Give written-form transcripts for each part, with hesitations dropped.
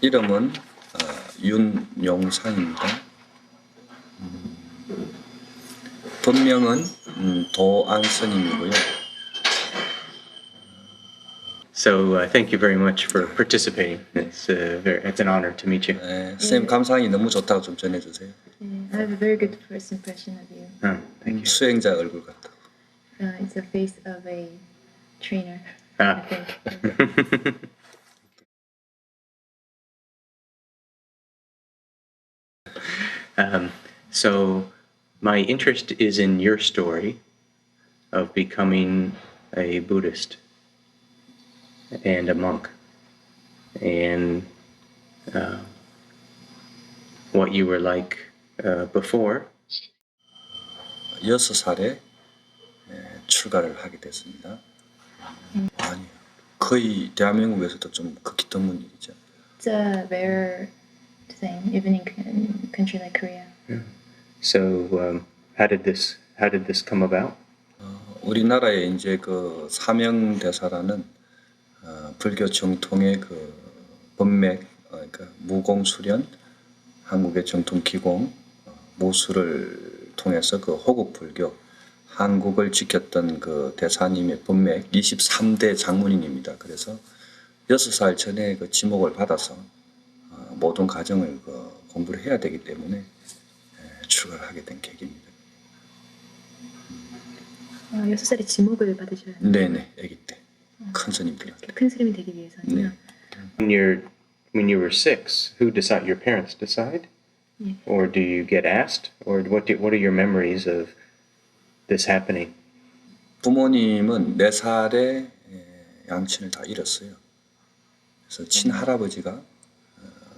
이름은 윤용상입니다. 본명은 도안스님이고요. So thank you very much for participating. It's an honor to meet you. 선생님 감상이 너무 좋다고 좀 전해주세요. I have a very good first impression of you. Oh, thank you. 수행자 얼굴 같다고. It's the face of a trainer, Ah. I think. So my interest is in your story of becoming a Buddhist and a monk, and what you were like before. 6살에 출가를 하게 됐습니다. 아니요. 거의 대한민국에서도 좀 극히 드문 일이죠. It's a rare thing, even in a country like Korea. So how did this come about? 우리나라에 이제 그 사명대사라는 불교 정통의 그 법맥, 그러니까 무공수련, 한국의 정통 기공, 모수를 통해서 그 호국 불교, 한국을 지켰던 그 대사님의 법맥 23대 장문인입니다. 그래서 6살 전에 그 지목을 받아서 모든 과정을 공부를 해야 되기 때문에 출가를 하게 된 계기입니다. 6살에 지목을 받으셔야 해요. 네네, 아기 때 큰 스님들한테. 큰 스님이 되기 위해서는요. 네. When you were 6, who decide? Your parents decide, Yeah. or do you get asked, or what are your memories of this happening? 부모님은 4살에 양친을 다 잃었어요. 그래서 친할아버지가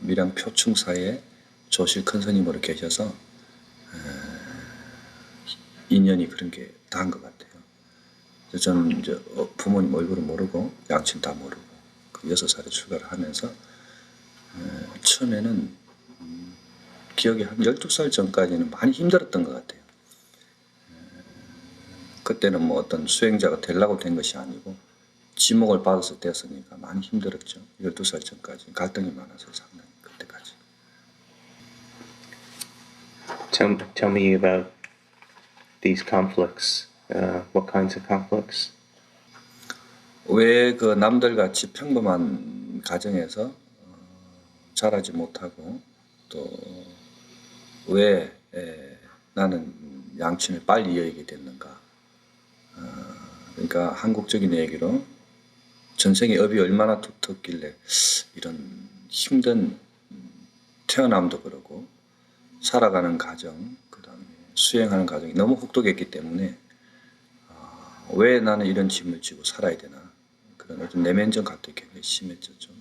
밀양 표충사에 조실 큰 스님으로 계셔서 인연이 그런 게 다 한 것 같아요. 저는 이제 부모님 얼굴을 모르고 양친 다 모르고 그 6살에 출가를 하면서 처음에는 기억이 한 12살 전까지는 많이 힘들었던 것 같아요. 그때는 뭐 어떤 수행자가 되려고 된 것이 아니고 지목을 받아서 됐으니까 많이 힘들었죠. 12살 전까지 갈등이 많아서 상당히 그때까지. Tell me about these conflicts. What kinds of conflicts? 왜 그 남들같이 평범한 가정에서 자라지 못하고 또 왜 나는 양친을 빨리 여의게 됐는가. 그러니까 한국적인 얘기로 전생에 업이 얼마나 두텁길래 이런 힘든 태어남도 그러고 살아가는 과정, 그 다음에 수행하는 과정이 너무 혹독했기 때문에 왜 나는 이런 짐을 지고 살아야 되나 그런 어떤 내면적 갈등이 굉장히 심했죠. 좀.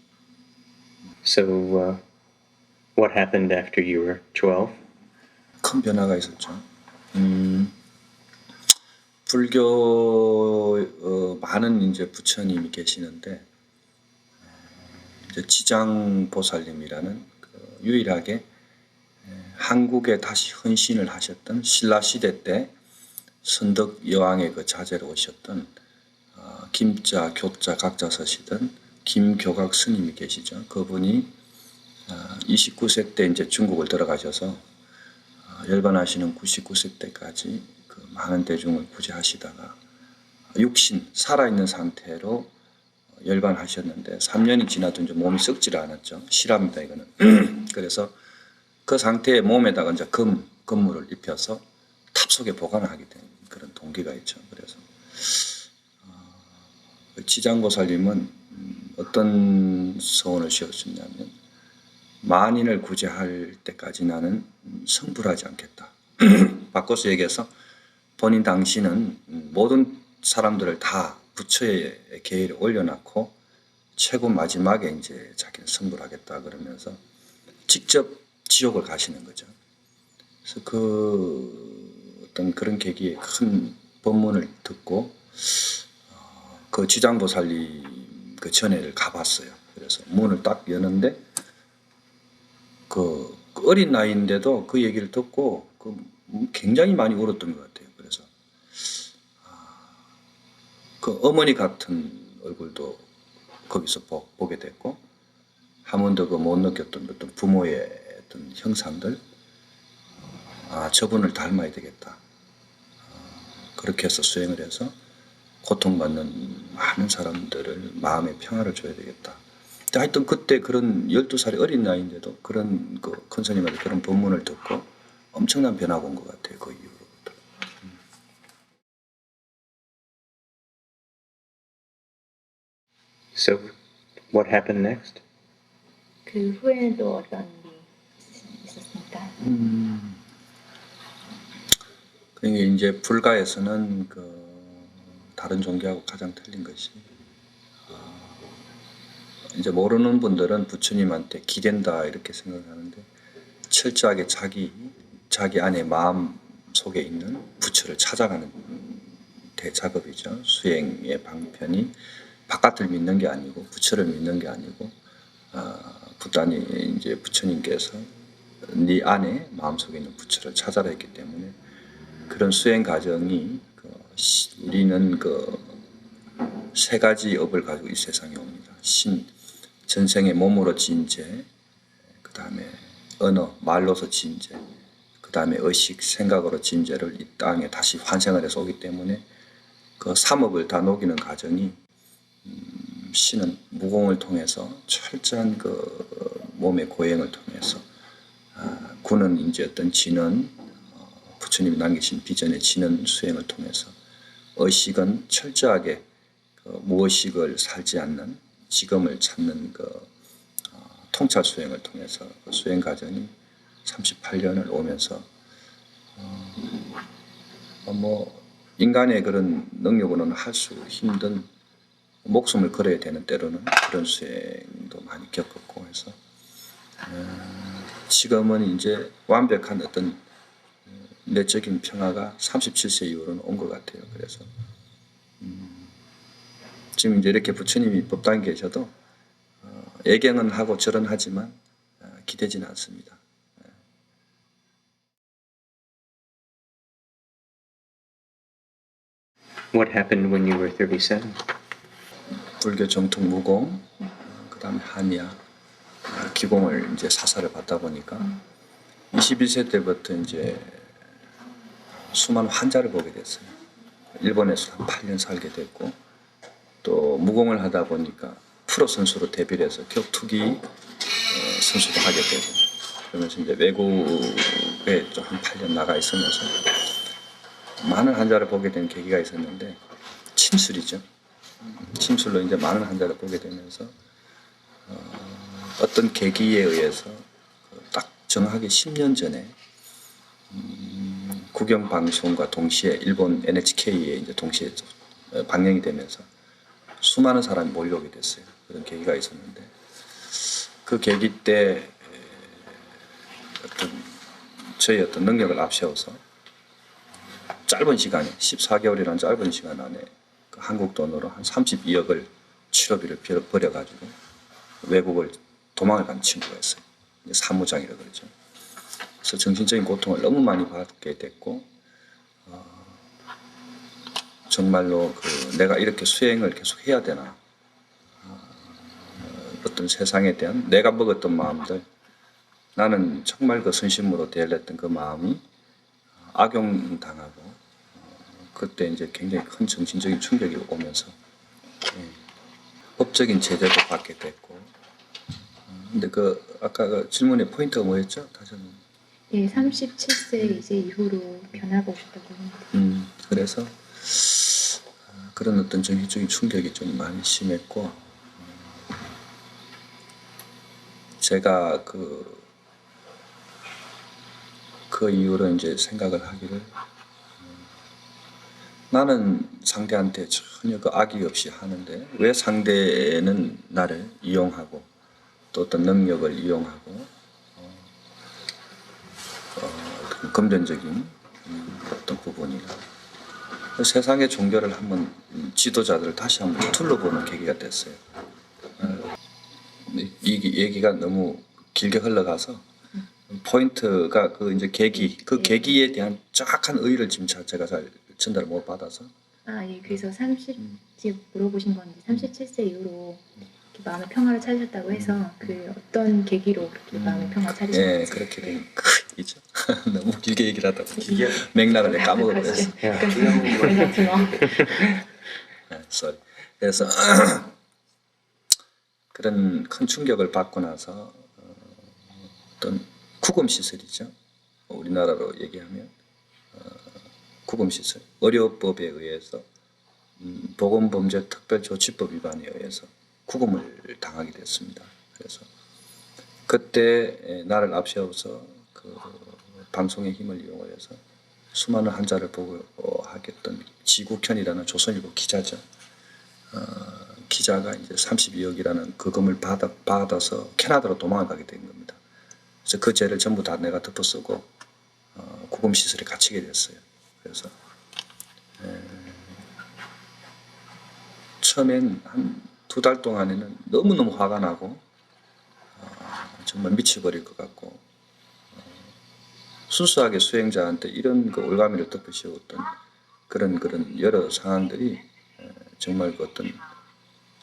So what happened after you were 12? 큰 변화가 있었죠. 불교 많은 이제 부처님이 계시는데 이제 지장보살님이라는 그 유일하게 한국에 다시 헌신을 하셨던 신라 시대 때 선덕 여왕의 그 자제로 오셨던 김자, 교자 각자 서시던 김교각 스님이 계시죠. 그분이 29세 때 이제 중국을 들어가셔서 열반하시는 99세 때까지 그 많은 대중을 구제하시다가 육신 살아있는 상태로 열반하셨는데 3년이 지나도 이제 몸이 썩지를 않았죠. 실합니다 이거는. 그래서 그 상태의 몸에다가 이제 금물을 입혀서 탑 속에 보관을 하게 된 그런 동기가 있죠. 그래서 지장보살님은 어떤 소원을 지었었냐면 만인을 구제할 때까지 나는 성불하지 않겠다. 바꿔서 얘기해서 본인 당신은 모든 사람들을 다 부처의 계율에 올려놓고 최고 마지막에 이제 자기는 성불하겠다 그러면서 직접 지옥을 가시는 거죠. 그래서 그 어떤 그런 계기에 큰 법문을 듣고 그 지장보살님 그 전회를 가봤어요. 그래서 문을 딱 여는데 그 어린 나이인데도 그 얘기를 듣고 굉장히 많이 울었던 것 같아요. 그래서 그 어머니 같은 얼굴도 거기서 보게 됐고 한 번도 그 못 느꼈던 어떤 부모의 어떤 형상들, 저분을 닮아야 되겠다. 그렇게 해서 수행을 해서 고통받는 많은 사람들을 마음의 평화를 줘야 되겠다. 하여튼 그때 그런 12살의 어린 나이인데도 그런 그 큰 스님한테 그런 법문을 듣고 엄청난 변화가 온 것 같아요. 그 이후로부터. So, what happened next? 그 후에는 또 어떤 일이 있었습니까? 그러니까 이제 불가에서는 그 다른 종교하고 가장 틀린 것이 이제 모르는 분들은 부처님한테 기댄다 이렇게 생각하는데 철저하게 자기 안에 마음 속에 있는 부처를 찾아가는 대작업이죠. 수행의 방편이 바깥을 믿는 게 아니고 부처를 믿는 게 아니고 부단히 이제 부처님께서 네 안에 마음속에 있는 부처를 찾아라 했기 때문에 그런 수행 과정이 우리는 그 세 가지 업을 가지고 이 세상에 옵니다. 전생의 몸으로 지은 그 다음에 언어, 말로서 지은 그 다음에 의식, 생각으로 지은 죄를 이 땅에 다시 환생을 해서 오기 때문에 그 삼업을 다 녹이는 과정이 신은 무공을 통해서 철저한 그 몸의 고행을 통해서 구는 이제 어떤 진언, 부처님이 남기신 비전의 진언 수행을 통해서 의식은 철저하게 그 무의식을 살지 않는 지금을 찾는 그 통찰 수행을 통해서 그 수행 과정이 38년을 오면서 뭐 인간의 그런 능력으로는 할 수 힘든 목숨을 걸어야 되는 때로는 그런 수행도 많이 겪었고 해서 지금은 이제 완벽한 어떤 내적인 평화가 37세 이후로는 온 것 같아요. 그래서 지금 이제 이렇게 부처님이 법당에 계셔도 예경은 하고 절은 하지만 기대지는 않습니다. What happened when you were 37? 불교 정통 무공, 그다음에 한의학 기공을 이제 사사를 받다 보니까 21세 때부터 이제 수많은 환자를 보게 됐어요. 일본에서 한 8년 살게 됐고 또 무공을 하다 보니까 프로 선수로 데뷔를 해서 격투기 선수도 하게 되고 그러면서 이제 외국에 좀 한 8년 나가 있으면서 많은 환자를 보게 된 계기가 있었는데 침술이죠. 침술로 이제 많은 환자를 보게 되면서 어떤 계기에 의해서 딱 정확하게 10년 전에 국영 방송과 동시에 일본 NHK에 이제 동시에 방영이 되면서 수많은 사람이 몰려오게 됐어요. 그런 계기가 있었는데 그 계기 때 저희 어떤 능력을 앞세워서 짧은 시간에 14개월이라는 짧은 시간 안에 그 한국 돈으로 한 32억을 치료비를 버려가지고 외국을 도망을 간 친구가 있어요. 사무장이라고 그러죠. 그래서 정신적인 고통을 너무 많이 받게 됐고 정말로 내가 이렇게 수행을 계속 해야 되나 어떤 세상에 대한 내가 먹었던 마음들 나는 정말 그 선심으로 대했던 그 마음이 악용당하고 그때 이제 굉장히 큰 정신적인 충격이 오면서 법적인 제재도 받게 됐고 근데 아까 그 질문의 포인트가 뭐였죠? 다시 한번. 예, 37세 이제 이후로 변화가 오셨다고 합니다. 그래서 그런 어떤 정신적인 충격이 좀 많이 심했고 제가 그 이후로 이제 생각을 하기를 나는 상대한테 전혀 그 악의 없이 하는데 왜 상대는 나를 이용하고 또 어떤 능력을 이용하고 금전적인 어떤 부분이나 세상의 종교를 한번 지도자들을 다시 한번 둘러보는 계기가 됐어요. 이 얘기가 너무 길게 흘러가서 포인트가 그 이제 계기에 대한 정확한 의의를 지금 제가 잘 전달을 못 받아서 예, 그래서 지금 물어보신 건데 37세 이후로 이렇게 마음의 평화를 찾으셨다고 해서 그 어떤 계기로 그렇게 마음의 평화를 예, 찾으셨는지. 그렇게 된 얘기죠. 너무 길게 얘기를 하다 보니 맥락을 내가 까먹어버렸어. sorry. 그래서 그런 큰 충격을 받고 나서 어떤 구금 시설이죠. 우리나라로 얘기하면 구금 시설, 의료법에 의해서 보건범죄특별조치법 위반에 의해서 구금을 당하게 됐습니다. 그래서 그때 나를 앞세워서 그 방송의 힘을 이용해서 수많은 환자를 보호하겠던 지국현이라는 조선일보 기자죠. 기자가 이제 32억이라는 그 금을 받아서 캐나다로 도망을 가게 된 겁니다. 그래서 그 죄를 전부 다 내가 덮어쓰고 구금 시설에 갇히게 됐어요. 그래서 처음엔 한 2달 동안에는 너무너무 화가 나고 정말 미쳐버릴 것 같고 순수하게 수행자한테 이런 그 올가미를 덮으시었던 그런 여러 상황들이 정말 그 어떤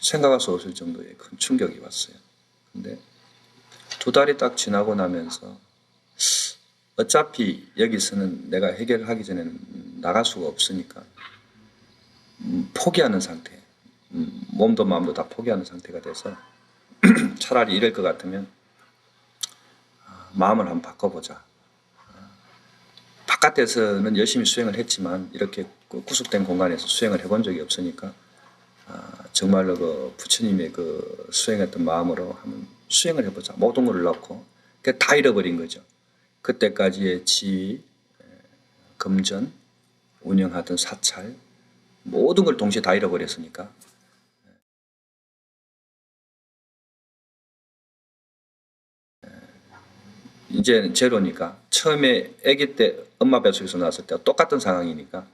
생각할 수 없을 정도의 큰 충격이 왔어요. 근데 2달이 딱 지나고 나면서 어차피 여기서는 내가 해결하기 전에는 나갈 수가 없으니까 포기하는 상태, 몸도 마음도 다 포기하는 상태가 돼서 차라리 이럴 것 같으면 마음을 한번 바꿔보자. 바깥에서는 열심히 수행을 했지만 이렇게 구속된 공간에서 수행을 해본 적이 없으니까 정말로 그 부처님의 그 수행했던 마음으로 한번 수행을 해보자. 모든 걸 넣고 다 잃어버린 거죠. 그때까지의 지위, 금전, 운영하던 사찰 모든 걸 동시에 다 잃어버렸으니까 이제 제로니까 처음에 아기 때 엄마 뱃속에서 나왔을 때와 똑같은 상황이니까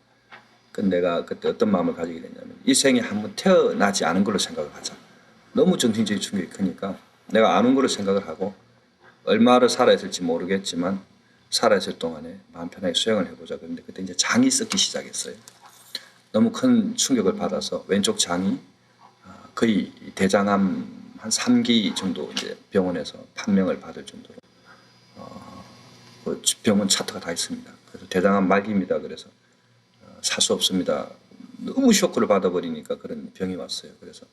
내가 그때 어떤 마음을 가지게 됐냐면 이 생에 한번 태어나지 않은 걸로 생각을 하자. 너무 정신적인 충격이 크니까 내가 안 온 걸로 생각을 하고 얼마를 살아있을지 모르겠지만 살아있을 동안에 마음 편하게 수행을 해보자. 그런데 그때 이제 장이 썩기 시작했어요. 너무 큰 충격을 받아서 왼쪽 장이 거의 대장암 한 3기 정도 이제 병원에서 판명을 받을 정도로 그 병원 차트가 다 있습니다. 그래서 대장암 말기입니다. 그래서 살 수 없습니다. 너무 쇼크를 받아버리니까 그런 병이 왔어요. 그래서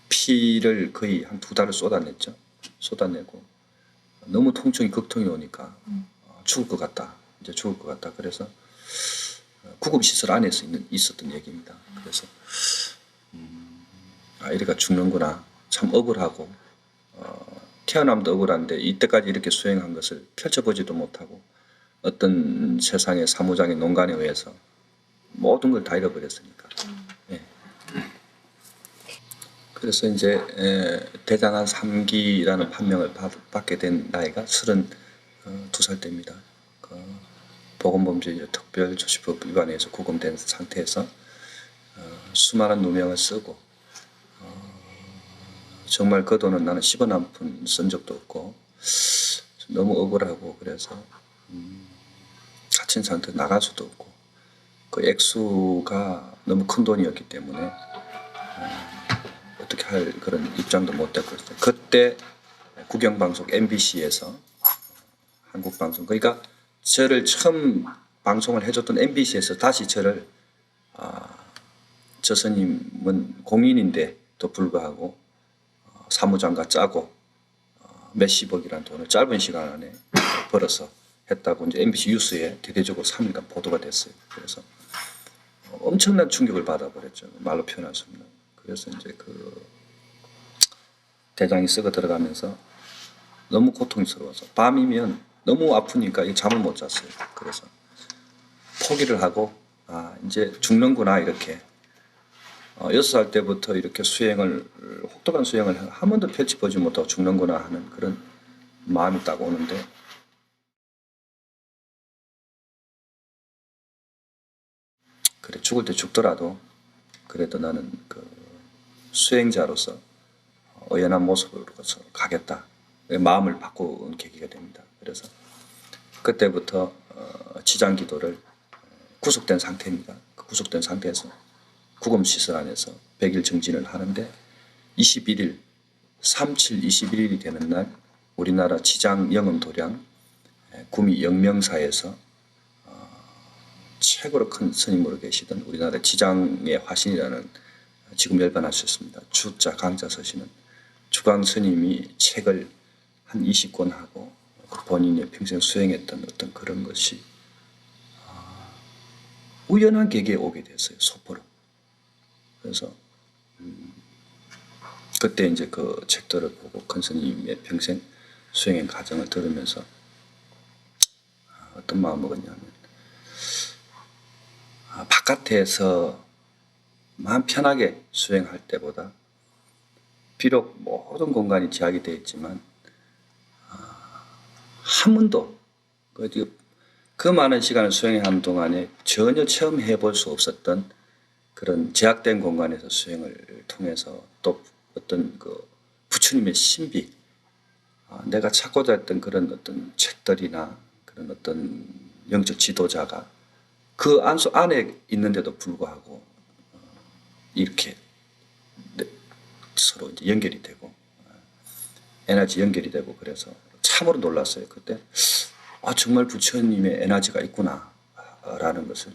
피를 거의 한 2달을 쏟아냈죠. 쏟아내고 너무 통증이 극통이 오니까 죽을 것 같다. 이제 죽을 것 같다. 그래서 구금시설 안에서 있었던 얘기입니다. 그래서 이래가 죽는구나. 참 억울하고 태어남도 억울한데 이때까지 이렇게 수행한 것을 펼쳐보지도 못하고 어떤 세상의 사무장의 농간에 의해서 모든 걸 다 잃어버렸으니까. 예. 그래서 이제 대장암 3기라는 판명을 받게 된 나이가 32살 때입니다. 보건범죄 특별조치법 위반에서 구금된 상태에서 수많은 누명을 쓰고 정말 그 돈은 나는 10원 한 푼 쓴 적도 없고 너무 억울하고 그래서 갇힌 상태에 나갈 수도 없고 그 액수가 너무 큰 돈이었기 때문에 어떻게 할 그런 입장도 못 됐고 그때 국영방송 MBC에서 한국방송 그러니까 저를 처음 방송을 해줬던 MBC에서 다시 저를 저 스님은 공인인데도 불구하고 사무장과 짜고 몇십억이라는 돈을 짧은 시간 안에 벌어서 했다고 이제 MBC 뉴스에 대대적으로 3일간 보도가 됐어요. 그래서 엄청난 충격을 받아버렸죠. 말로 표현할 수 없는. 그래서 이제 그 대장이 썩어 들어가면서 너무 고통스러워서 밤이면 너무 아프니까 잠을 못 잤어요. 그래서 포기를 하고 이제 죽는구나 이렇게 6살 때부터 이렇게 혹독한 수행을 한 번도 펼쳐보지 못하고 죽는구나 하는 그런 마음이 딱 오는데 그래 죽을 때 죽더라도 그래도 나는 그 수행자로서 의연한 모습으로 가겠다. 마음을 바꾼 계기가 됩니다. 그래서 그때부터 지장기도를 구속된 상태입니다. 그 구속된 상태에서 구금시설 안에서 100일 정진을 하는데 21일 37 21일이 되는 날 우리나라 지장 영음 도량 구미 영명사에서 최고로 큰 스님으로 계시던 우리나라 지장의 화신이라는 지금 열반하셨습니다. 주자 강자 서시는 주강 스님이 책을 한 20권 하고 본인의 평생 수행했던 어떤 그런 것이 우연한 계기에 오게 됐어요. 소포로. 그래서 그때 이제 그 책들을 보고 큰 스님의 평생 수행의 과정을 들으면서 어떤 마음을 먹었냐면 바깥에서 마음 편하게 수행할 때보다 비록 모든 공간이 제약이 되어 있지만 한 번도 그 많은 시간을 수행하는 동안에 전혀 체험해 볼 수 없었던 그런 제약된 공간에서 수행을 통해서 또 어떤 그 부처님의 신비, 내가 찾고자 했던 그런 어떤 책들이나 그런 어떤 영적 지도자가 그 안에 있는데도 불구하고 이렇게 서로 이제 연결이 되고 에너지 연결이 되고 그래서 참으로 놀랐어요. 그때 정말 부처님의 에너지가 있구나 라는 것을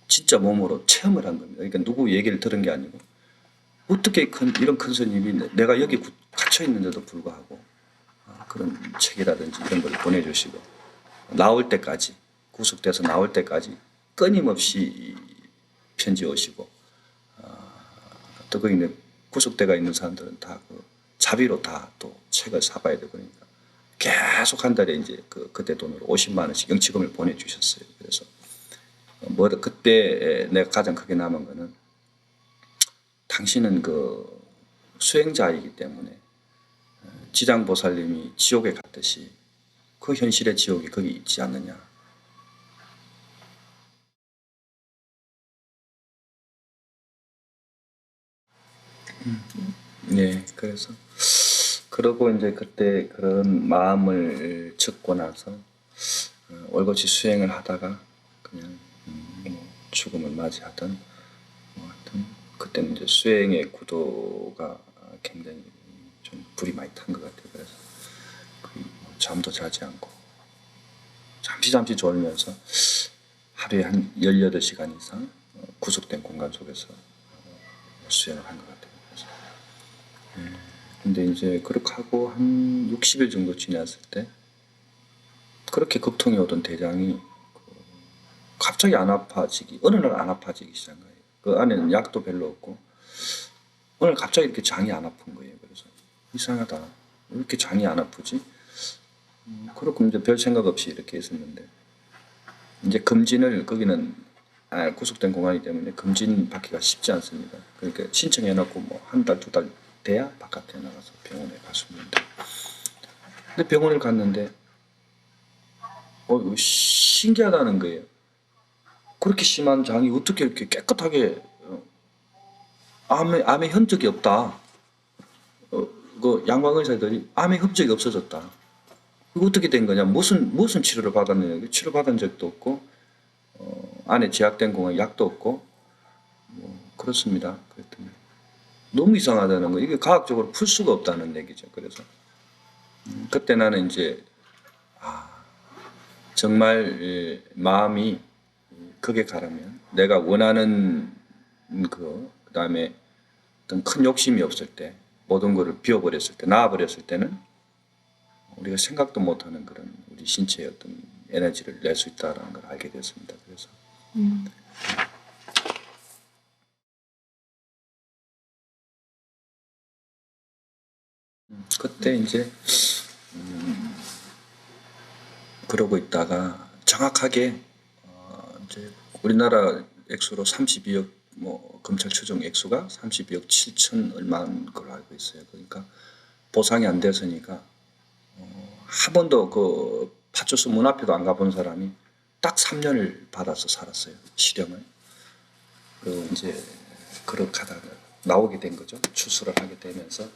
진짜 몸으로 체험을 한 겁니다. 그러니까 누구 얘기를 들은 게 아니고 어떻게 이런 큰 스님이 내가 여기 갇혀 있는데도 불구하고 그런 책이라든지 이런 걸 보내주시고 나올 때까지 구속돼서 나올 때까지 끊임없이 편지 오시고 또 거기 있는 구속돼가 있는 사람들은 다 그 자비로 다 또 책을 사봐야 되고 그러니까 계속 한 달에 이제 그때 돈으로 50만 원씩 영치금을 보내주셨어요. 그래서 그때 내가 가장 크게 남은 거는 당신은 그 수행자이기 때문에 지장보살님이 지옥에 갔듯이 그 현실의 지옥이 거기 있지 않느냐. 네, 그래서 그러고 이제 그때 그런 마음을 접고 나서 올곧이 수행을 하다가 그냥 뭐 죽음을 맞이하던 뭐 하여튼 그때는 이제 수행의 구도가 굉장히 좀 불이 많이 탄 것 같아요. 그래서 뭐 잠도 자지 않고 잠시 졸면서 하루에 한 18시간 이상 구속된 공간 속에서 수행을 한 것 같아요. 근데 이제 그렇게 하고 한 60일 정도 지났을 때 그렇게 급통이 오던 대장이 갑자기 안 아파지기 어느 날 안 아파지기 시작한 거예요. 그 안에는 약도 별로 없고 오늘 갑자기 이렇게 장이 안 아픈 거예요. 그래서 이상하다. 왜 이렇게 장이 안 아프지? 그렇고 이제 별 생각 없이 이렇게 있었는데 이제 검진을 거기는 구속된 공간이기 때문에 검진 받기가 쉽지 않습니다. 그러니까 신청해놓고 뭐 한 달, 2달 돼야 바깥에 나가서 병원에 갔습니다. 근데 병원을 갔는데 신기하다는 거예요. 그렇게 심한 장이 어떻게 이렇게 깨끗하게 암의 흔적이 없다. 그 양광 의사들이 암의 흔적이 없어졌다. 이거 어떻게 된 거냐? 무슨 치료를 받았느냐? 치료 받은 적도 없고 안에 제약된 공간 약도 없고 뭐 그렇습니다. 그랬더니 너무 이상하다는 거. 이게 과학적으로 풀 수가 없다는 얘기죠. 그래서 그때 나는 이제 정말 마음이 극에 가라면 내가 원하는 그다음에 어떤 큰 욕심이 없을 때 모든 것을 비워버렸을 때 나와버렸을 때는 우리가 생각도 못하는 그런 우리 신체의 어떤 에너지를 낼 수 있다는 걸 알게 됐습니다. 그래서 그때 이제 그러고 있다가 정확하게 이제 우리나라 액수로 32억 뭐 검찰 추정 액수가 32억 7천 얼마인 걸로 알고 있어요. 그러니까 보상이 안 됐으니까 한 번도 그 파출소 문 앞에도 안 가본 사람이 딱 3년을 받아서 살았어요. 실형을. 그리고 이제 그렇게 하다가 나오게 된 거죠. 추수를 하게 되면서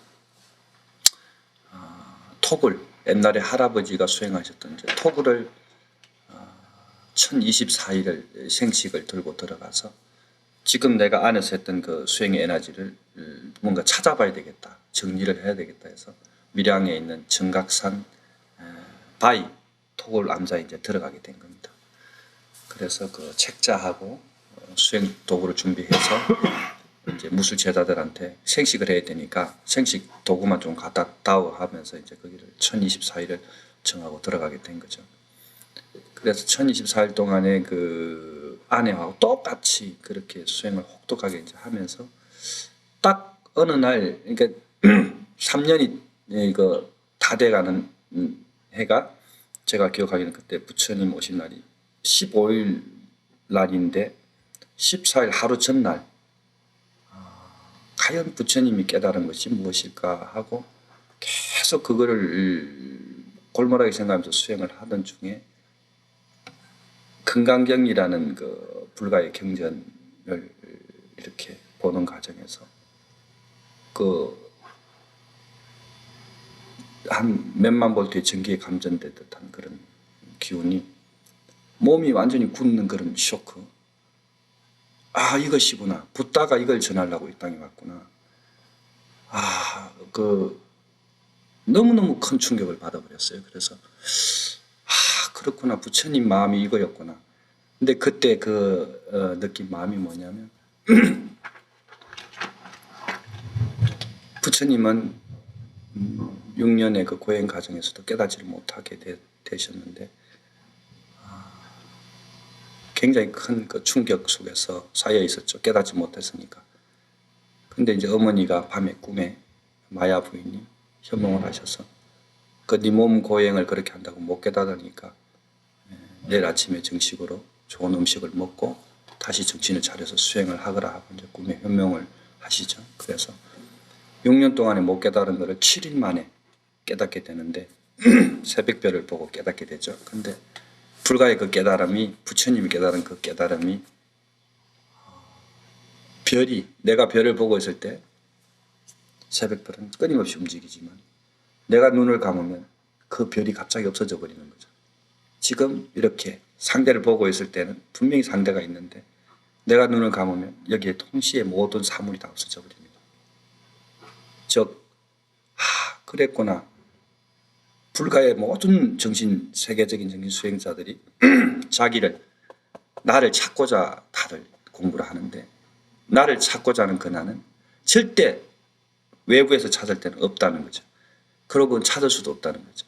톡을 옛날에 할아버지가 수행하셨던 이제 톡을 1024일을 생식을 들고 들어가서 지금 내가 안에서 했던 그 수행의 에너지를 뭔가 찾아봐야 되겠다, 정리를 해야 되겠다 해서 밀양에 있는 정각산 바위 토굴 암자에 이제 들어가게 된 겁니다. 그래서 그 책자하고 수행 도구를 준비해서 이제 무술 제자들한테 생식을 해야 되니까 생식 도구만 좀 갖다 다오 하면서 이제 거기를 1024일을 정하고 들어가게 된 거죠. 그래서 1024일 동안에 그 아내하고 똑같이 그렇게 수행을 혹독하게 이제 하면서 딱 어느 날, 그러니까 3년이 이거 다 돼가는 해가 제가 기억하기는 그때 부처님 오신 날이 15일 날인데 14일 하루 전날 과연 부처님이 깨달은 것이 무엇일까 하고 계속 그거를 골몰하게 생각하면서 수행을 하던 중에 금강경이라는 그 불가의 경전을 이렇게 보는 과정에서 그 한 몇만 볼트의 전기에 감전된 듯한 그런 기운이 몸이 완전히 굳는 그런 쇼크. 아, 이것이구나. 붓다가 이걸 전하려고 이 땅에 왔구나. 아, 그 너무너무 큰 충격을 받아버렸어요. 그래서 아, 그렇구나. 부처님 마음이 이거였구나. 근데 그때 그 느낀 마음이 뭐냐면 부처님은 6년의 그 고행 과정에서도 깨닫지를 못하게 되셨는데 굉장히 큰 그 충격 속에서 쌓여 있었죠. 깨닫지 못했으니까. 근데 이제 어머니가 밤에 꿈에 마야 부인이 현몽을 하셔서 그 네 몸 고행을 그렇게 한다고 못 깨닫으니까 내일 아침에 정식으로 좋은 음식을 먹고 다시 정신을 차려서 수행을 하거라 하고 이제 꿈에 현명을 하시죠. 그래서 6년 동안에 못 깨달은 것을 7일 만에 깨닫게 되는데 새벽별을 보고 깨닫게 되죠. 근데 불가의 그 깨달음이, 부처님이 깨달은 그 깨달음이 별이, 내가 별을 보고 있을 때 새벽별은 끊임없이 움직이지만 내가 눈을 감으면 그 별이 갑자기 없어져 버리는 거죠. 지금 이렇게 상대를 보고 있을 때는 분명히 상대가 있는데 내가 눈을 감으면 여기에 동시에 모든 사물이 다 없어져 버립니다. 즉, 그랬구나. 불가의 모든 세계적인 정신 수행자들이 나를 찾고자 다들 공부를 하는데 나를 찾고자 하는 그 나는 절대 외부에서 찾을 때는 없다는 거죠. 그러고는 찾을 수도 없다는 거죠.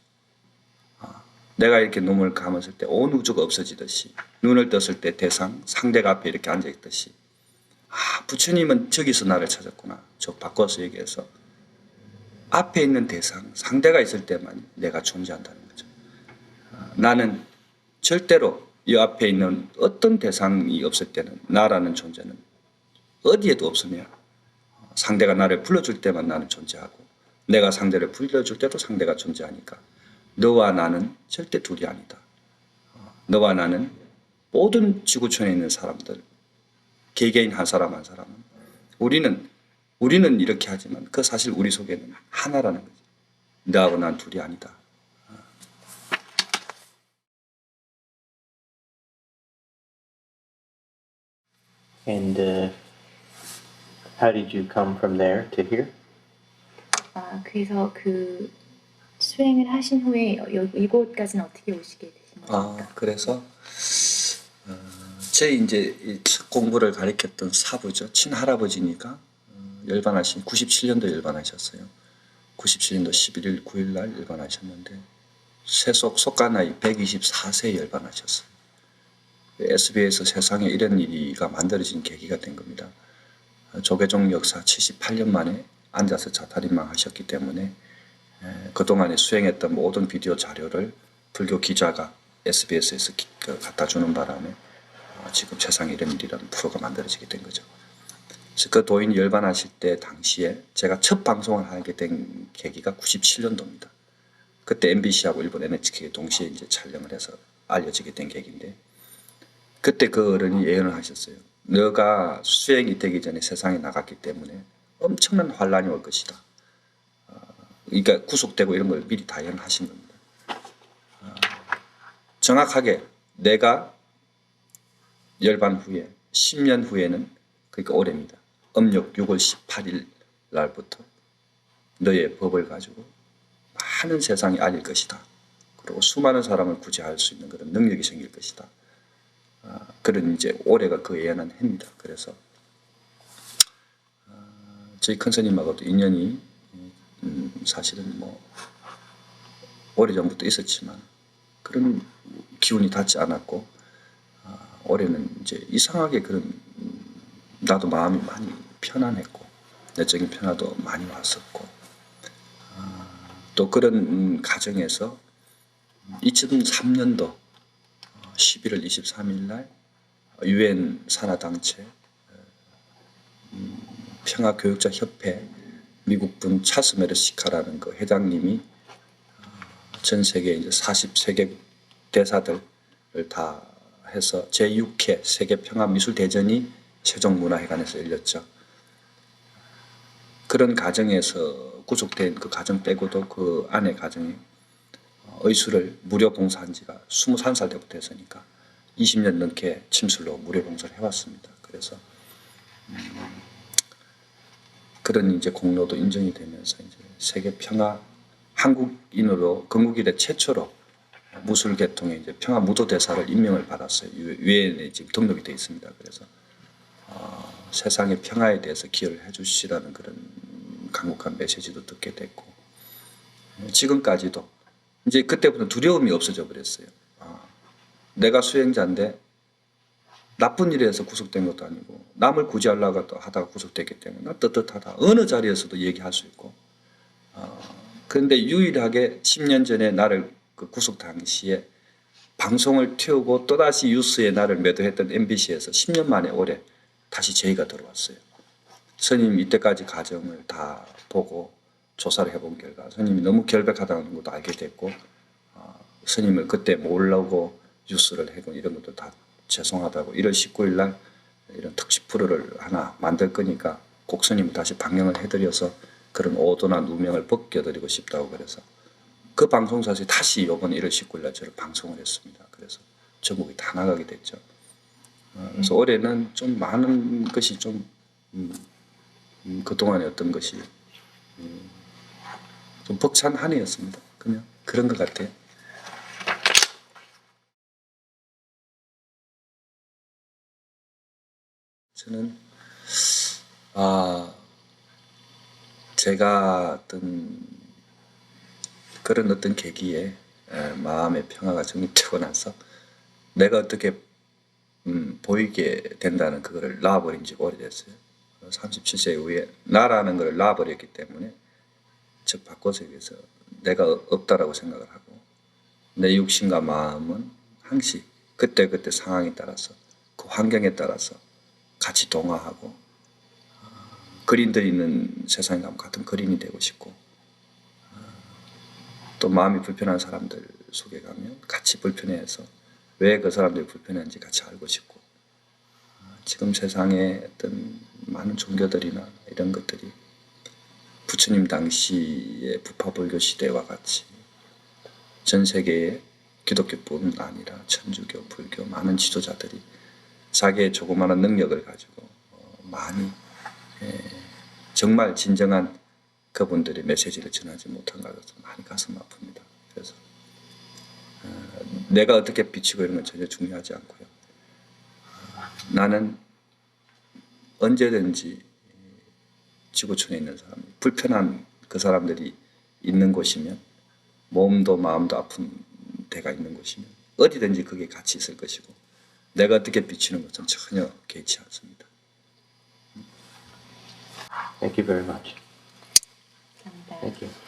내가 이렇게 눈을 감았을 때 온 우주가 없어지듯이 눈을 떴을 때 대상, 상대가 앞에 이렇게 앉아있듯이 부처님은 저기서 나를 찾았구나. 저 바꿔서 얘기해서 앞에 있는 대상, 상대가 있을 때만 내가 존재한다는 거죠. 나는 절대로 이 앞에 있는 어떤 대상이 없을 때는 나라는 존재는 어디에도 없으며 상대가 나를 불러줄 때만 나는 존재하고 내가 상대를 불러줄 때도 상대가 존재하니까 너와 나는 절대 둘이 아니다. 너와 나는 모든 지구촌에 있는 사람들, 개개인 한 사람 한 사람은 우리는 이렇게 하지만 그 사실 우리 속에는 하나라는 거죠. 너하고 난 둘이 아니다. And how did you come from there to here? 그래서 그 수행을 하신 후에 이곳까지는 어떻게 오시게 되신 겁니까? 그래서 제 이제 첫 공부를 가르쳤던 사부죠. 친할아버지니까 열반하신 97년도 열반하셨어요. 97년도 11일 9일 날 열반하셨는데 세속 속가나이 124세에 열반하셨어요. SBS에서 세상에 이런 일이가 만들어진 계기가 된 겁니다. 조계종 역사 78년 만에 앉아서 자타림망 하셨기 때문에 그동안에 수행했던 모든 비디오 자료를 불교 기자가 SBS에서 갖다 주는 바람에 지금 세상에 이런 일이라는 프로가 만들어지게 된 거죠. 그래서 그 도인 열반하실 때 당시에 제가 첫 방송을 하게 된 계기가 97년도입니다. 그때 MBC하고 일본 NHK 동시에 이제 촬영을 해서 알려지게 된 계기인데 그때 그 어른이 예언을 하셨어요. 너가 수행이 되기 전에 세상에 나갔기 때문에 엄청난 환란이 올 것이다. 그러니까 구속되고 이런 걸 미리 다 예언하신 겁니다. 정확하게 내가 열반 후에 10년 후에는 그러니까 올해입니다. 음력 6월 18일 날부터 너의 법을 가지고 많은 세상이 알릴 것이다. 그리고 수많은 사람을 구제할 수 있는 그런 능력이 생길 것이다. 그런 이제 올해가 그 예언한 해입니다. 그래서 저희 큰 스님하고도 인연이 사실은 뭐 오래전부터 있었지만 그런 기운이 닿지 않았고 올해는 이제 이상하게 그런 나도 마음이 많이 편안했고 내적인 변화도 많이 왔었고 또 그런 가정에서 2003년도 11월 23일 날 유엔 산하단체 평화교육자협회 미국분 찰스 메르시카라는 그 회장님이 전 세계 이제 40세계 대사들을 다 해서 제6회 세계 평화미술대전이 세종문화회관에서 열렸죠. 그런 가정에서 구속된 그 가정 빼고도 그 아내 가정에 의술을 무료 봉사한 지가 21살 때부터 했으니까 20년 넘게 침술로 무료 봉사를 해왔습니다. 그래서 그런 이제 공로도 인정이 되면서 이제 세계 평화 한국인으로 건국 이래 최초로 무술 계통의 이제 평화 무도 대사를 임명을 받았어요. 유엔에 지금 등록이 되어 있습니다. 그래서 세상의 평화에 대해서 기여를 해주시라는 그런 강력한 메시지도 듣게 됐고 지금까지도 이제 그때부터 두려움이 없어져 버렸어요. 내가 수행자인데 나쁜 일에 해서 구속된 것도 아니고 남을 구제하려고 하다가 구속됐기 때문에 나 떳떳하다. 어느 자리에서도 얘기할 수 있고 그런데 유일하게 10년 전에 나를 그 구속 당시에 방송을 튀우고 또다시 뉴스에 나를 매도했던 MBC에서 10년 만에 올해 다시 제의가 들어왔어요. 스님 이때까지 과정을 다 보고 조사를 해본 결과 스님이 너무 결백하다는 것도 알게 됐고 스님을 그때 모르고 뉴스를 하고 이런 것도 다 죄송하다고 1월 19일 날 이런 특집 프로를 하나 만들 거니까 꼭 스님을 다시 방영을 해드려서 그런 오도나 누명을 벗겨드리고 싶다고 그래서 그 방송사에서 다시 이번 1월 19일 날 저를 방송을 했습니다. 그래서 전국이 다 나가게 됐죠. 그래서 올해는 좀 많은 것이 좀 그동안의 어떤 것이 좀 벅찬 한 해였습니다. 그냥 그런 것 같아요. 저는 제가 어떤 그런 어떤 계기에 마음의 평화가 정립되고 나서 내가 어떻게 보이게 된다는 그거를 놔버린 지 오래됐어요. 37세 이후에 나라는 걸 놔버렸기 때문에 즉 바꿔서 얘기해서 내가 없다라고 생각을 하고 내 육신과 마음은 항시 그때그때 상황에 따라서 그 환경에 따라서 같이 동화하고 그림들이 있는 세상에 가면 같은 그림이 되고 싶고 또 마음이 불편한 사람들 속에 가면 같이 불편해해서 왜 그 사람들이 불편한지 같이 알고 싶고 지금 세상에 어떤 많은 종교들이나 이런 것들이 부처님 당시의 부파불교 시대와 같이 전 세계의 기독교뿐 아니라 천주교, 불교 많은 지도자들이 자기의 조그마한 능력을 가지고 많이 정말 진정한 그분들의 메시지를 전하지 못한 것 같아서 많이 가슴 아픕니다. 그래서 내가 어떻게 비치고 이런 건 전혀 중요하지 않고요. 나는 언제든지 지구촌에 있는 사람, 불편한 그 사람들이 있는 곳이면 몸도 마음도 아픈 데가 있는 곳이면 어디든지 그게 같이 있을 것이고 내가 어떻게 비치는 것은 전혀 개의치 않습니다. Thank you very much. 감사합니다. Thank you.